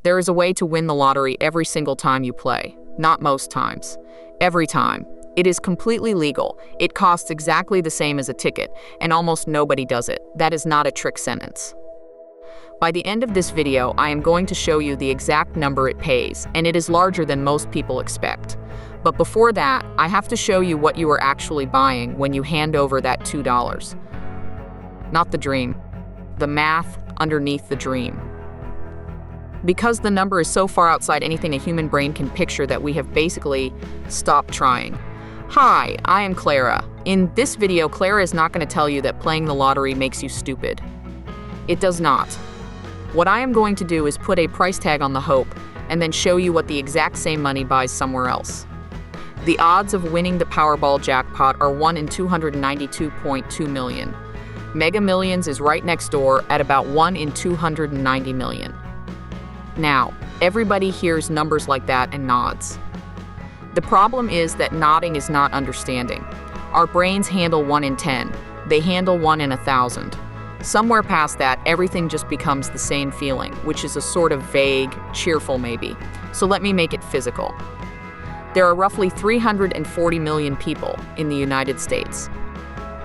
There is a way to win the lottery every single time you play. Not most times. Every time. It is completely legal. It costs exactly the same as a ticket, and almost nobody does it. That is not a trick sentence. By the end of this video, I am going to show you the exact number it pays, and it is larger than most people expect. But before that, I have to show you what you are actually buying when you hand over that $2. Not the dream. The math underneath the dream. Because the number is so far outside anything a human brain can picture that we have basically stopped trying. Hi, I am Clara. In this video, Clara is not going to tell you that playing the lottery makes you stupid. It does not. What I am going to do is put a price tag on the hope and then show you what the exact same money buys somewhere else. The odds of winning the Powerball jackpot are 1 in 292.2 million. Mega Millions is right next door at about 1 in 290 million. Now, everybody hears numbers like that and nods. The problem is that nodding is not understanding. Our brains handle 1 in 10. They handle 1 in 1,000. Somewhere past that, everything just becomes the same feeling, which is a sort of vague, cheerful maybe. So let me make it physical. There are roughly 340 million people in the United States.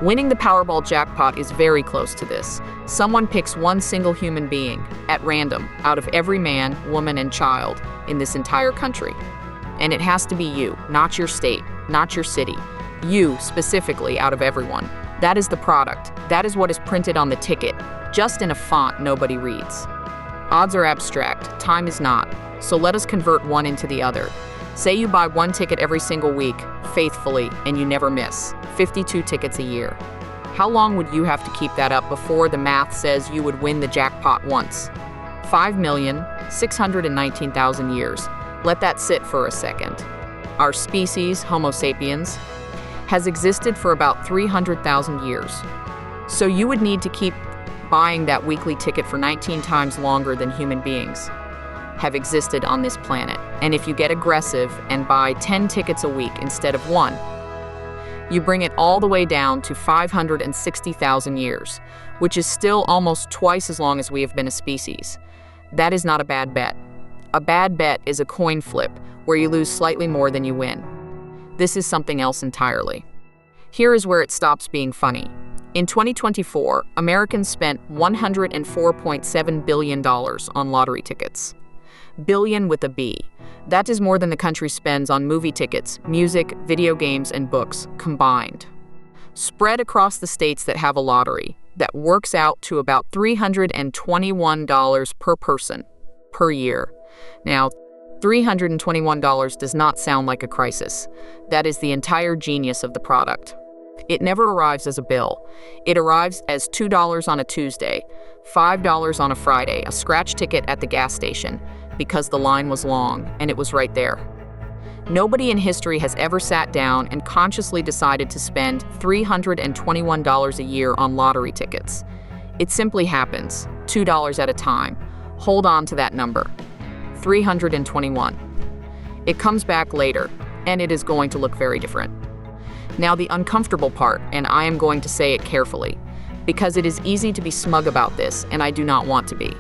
Winning the Powerball jackpot is very close to this. Someone picks one single human being, at random, out of every man, woman, and child in this entire country. And it has to be you, not your state, not your city. You, specifically, out of everyone. That is the product. That is what is printed on the ticket, just in a font nobody reads. Odds are abstract, time is not. So let us convert one into the other. Say you buy one ticket every single week, faithfully, and you never miss. 52 tickets a year. How long would you have to keep that up before the math says you would win the jackpot once? 5,619,000 years. Let that sit for a second. Our species, Homo sapiens, has existed for about 300,000 years. So you would need to keep buying that weekly ticket for 19 times longer than human beings have existed on this planet. And if you get aggressive and buy 10 tickets a week instead of one, you bring it all the way down to 560,000 years, which is still almost twice as long as we have been a species. That is not a bad bet. A bad bet is a coin flip where you lose slightly more than you win. This is something else entirely. Here is where it stops being funny. In 2024, Americans spent $104.7 billion on lottery tickets. Billion with a B. That is more than the country spends on movie tickets, music, video games, and books combined. Spread across the states that have a lottery, that works out to about $321 per person per year. Now, $321 does not sound like a crisis. That is the entire genius of the product. It never arrives as a bill. It arrives as $2 on a Tuesday, $5 on a Friday, a scratch ticket at the gas station, because the line was long and it was right there. Nobody in history has ever sat down and consciously decided to spend $321 a year on lottery tickets. It simply happens, $2 at a time. Hold on to that number. 321. It comes back later, and it is going to look very different. Now the uncomfortable part, and I am going to say it carefully, because it is easy to be smug about this, and I do not want to be.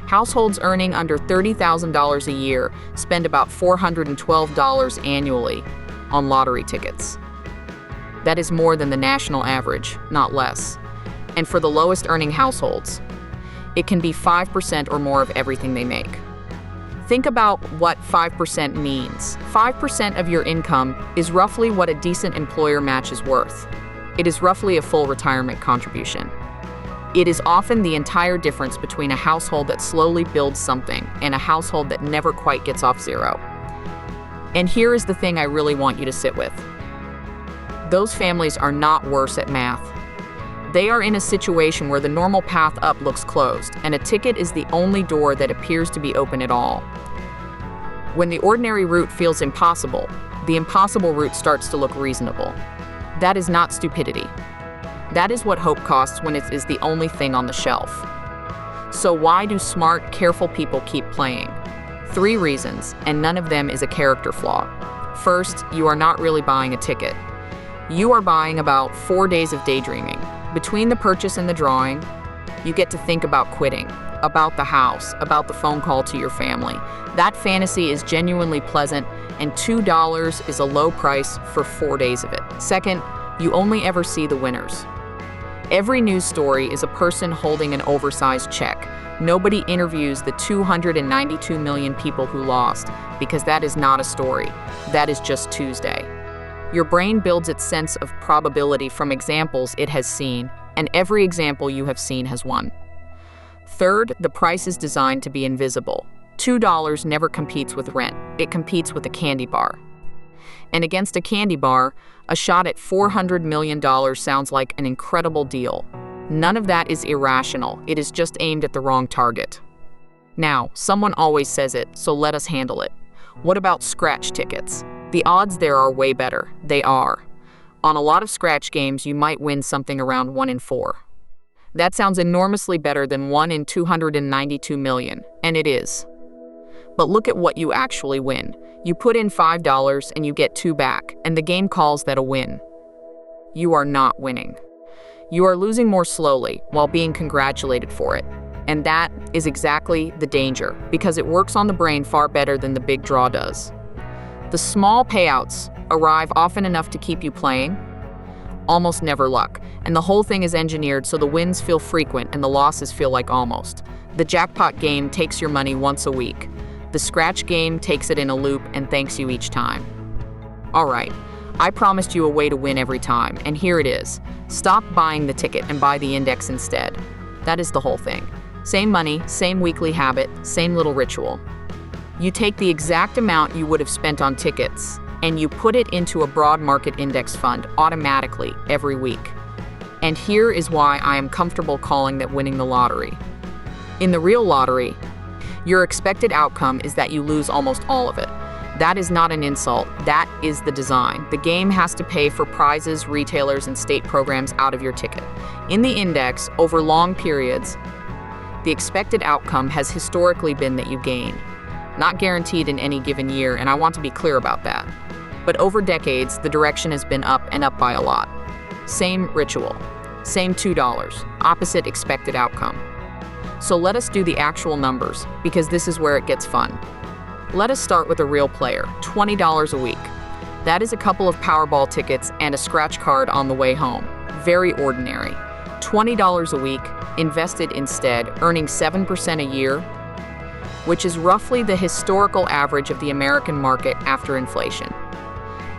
Households earning under $30,000 a year spend about $412 annually on lottery tickets. That is more than the national average, not less. And for the lowest earning households, it can be 5% or more of everything they make. Think about what 5% means. 5% of your income is roughly what a decent employer match is worth. It is roughly a full retirement contribution. It is often the entire difference between a household that slowly builds something and a household that never quite gets off zero. And here is the thing I really want you to sit with. Those families are not worse at math. They are in a situation where the normal path up looks closed, and a ticket is the only door that appears to be open at all. When the ordinary route feels impossible, the impossible route starts to look reasonable. That is not stupidity. That is what hope costs when it is the only thing on the shelf. So why do smart, careful people keep playing? 3 reasons, and none of them is a character flaw. First, you are not really buying a ticket. You are buying about 4 days of daydreaming. Between the purchase and the drawing, you get to think about quitting. about the house, about the phone call to your family. That fantasy is genuinely pleasant, and $2 is a low price for 4 days of it. Second, you only ever see the winners. Every news story is a person holding an oversized check. Nobody interviews the 292 million people who lost, because that is not a story. That is just Tuesday. Your brain builds its sense of probability from examples it has seen, and every example you have seen has won. Third, the price is designed to be invisible. $2 never competes with rent. It competes with a candy bar. And against a candy bar, a shot at $400 million sounds like an incredible deal. None of that is irrational. It is just aimed at the wrong target. Now, someone always says it, so let us handle it. What about scratch tickets? The odds there are way better. They are. On a lot of scratch games, you might win something around 1 in 4. That sounds enormously better than 1 in 292 million, and it is. But look at what you actually win. You put in $5 and you get 2 back, and the game calls that a win. You are not winning. You are losing more slowly while being congratulated for it. And that is exactly the danger, because it works on the brain far better than the big draw does. The small payouts arrive often enough to keep you playing. Almost never luck, and the whole thing is engineered so the wins feel frequent and the losses feel like almost. The jackpot game takes your money once a week. The scratch game takes it in a loop and thanks you each time. All right, I promised you a way to win every time, and here it is. Stop buying the ticket and buy the index instead. That is the whole thing. Same money, same weekly habit, same little ritual. You take the exact amount you would have spent on tickets and you put it into a broad market index fund automatically every week. And here is why I am comfortable calling that winning the lottery. In the real lottery, your expected outcome is that you lose almost all of it. That is not an insult. That is the design. The game has to pay for prizes, retailers, and state programs out of your ticket. In the index, over long periods, the expected outcome has historically been that you gain. Not guaranteed in any given year, and I want to be clear about that. But over decades, the direction has been up and up by a lot. Same ritual, same $2, opposite expected outcome. So let us do the actual numbers, because this is where it gets fun. Let us start with a real player, $20 a week. That is a couple of Powerball tickets and a scratch card on the way home. Very ordinary. $20 a week, invested instead, earning 7% a year, which is roughly the historical average of the American market after inflation.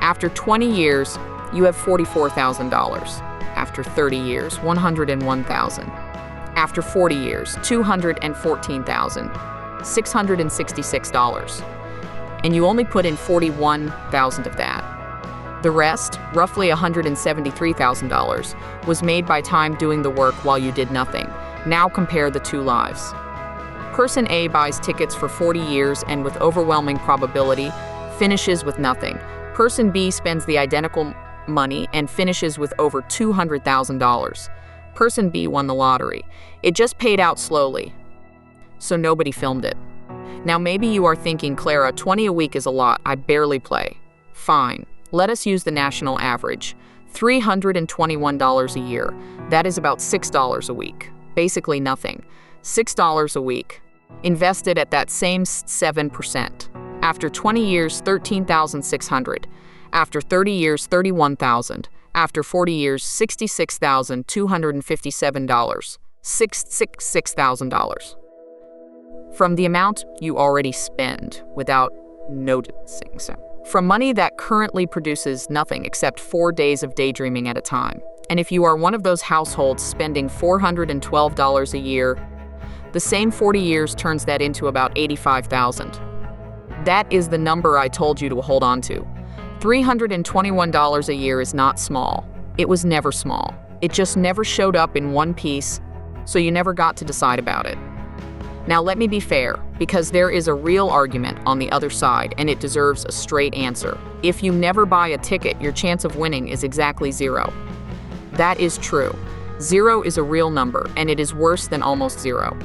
After 20 years, you have $44,000. After 30 years, $101,000. After 40 years, $214,666. And you only put in $41,000 of that. The rest, roughly $173,000, was made by time doing the work while you did nothing. Now compare the two lives. Person A buys tickets for 40 years and with overwhelming probability finishes with nothing. Person B spends the identical money and finishes with over $200,000. Person B won the lottery. It just paid out slowly, so nobody filmed it. Now maybe you are thinking, Clara, 20 a week is a lot. I barely play. Fine. Let us use the national average. $321 a year. That is about $6 a week. Basically nothing. $6 a week. Invested at that same 7%. After 20 years, $13,600. After 30 years, $31,000. After 40 years, $66,257. $6,000. From the amount you already spend without noticing. From money that currently produces nothing except 4 days of daydreaming at a time. And if you are one of those households spending $412 a year, the same 40 years turns that into about $85,000. That is the number I told you to hold on to. $321 a year is not small. It was never small. It just never showed up in one piece, so you never got to decide about it. Now let me be fair, because there is a real argument on the other side, and it deserves a straight answer. If you never buy a ticket, your chance of winning is exactly 0. That is true. 0 is a real number, and it is worse than almost 0.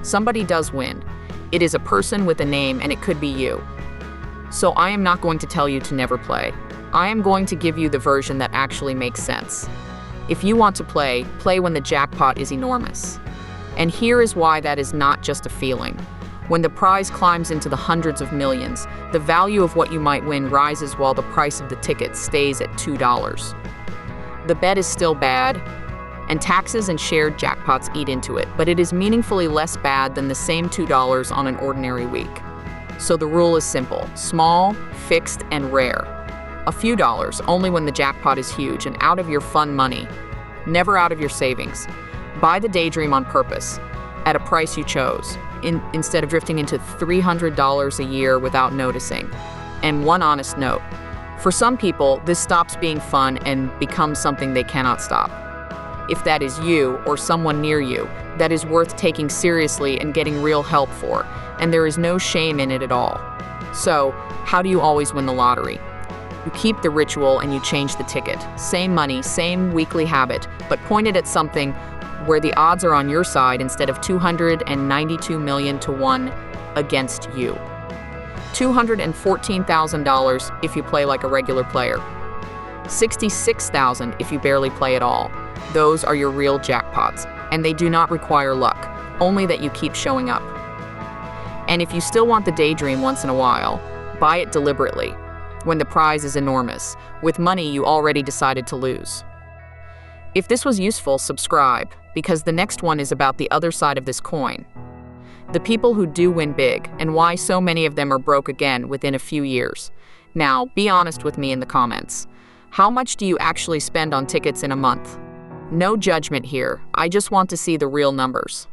Somebody does win. It is a person with a name, and it could be you. So I am not going to tell you to never play. I am going to give you the version that actually makes sense. If you want to play, play when the jackpot is enormous. And here is why that is not just a feeling. When the prize climbs into the hundreds of millions, the value of what you might win rises while the price of the ticket stays at $2. The bet is still bad, and taxes and shared jackpots eat into it, but it is meaningfully less bad than the same $2 on an ordinary week. So the rule is simple: small, fixed, and rare. A few dollars only when the jackpot is huge and out of your fun money, never out of your savings. Buy the daydream on purpose, at a price you chose, instead of drifting into $300 a year without noticing. And one honest note: for some people, this stops being fun and becomes something they cannot stop. If that is you or someone near you, that is worth taking seriously and getting real help for, and there is no shame in it at all. So, how do you always win the lottery? You keep the ritual and you change the ticket. Same money, same weekly habit, but point it at something where the odds are on your side instead of 292 million to 1 against you. $214,000 if you play like a regular player. $66,000 if you barely play at all. Those are your real jackpots, and they do not require luck, only that you keep showing up. And if you still want the daydream once in a while, buy it deliberately, when the prize is enormous, with money you already decided to lose. If this was useful, subscribe, because the next one is about the other side of this coin. The people who do win big, and why so many of them are broke again within a few years. Now, be honest with me in the comments. How much do you actually spend on tickets in a month? No judgment here, I just want to see the real numbers.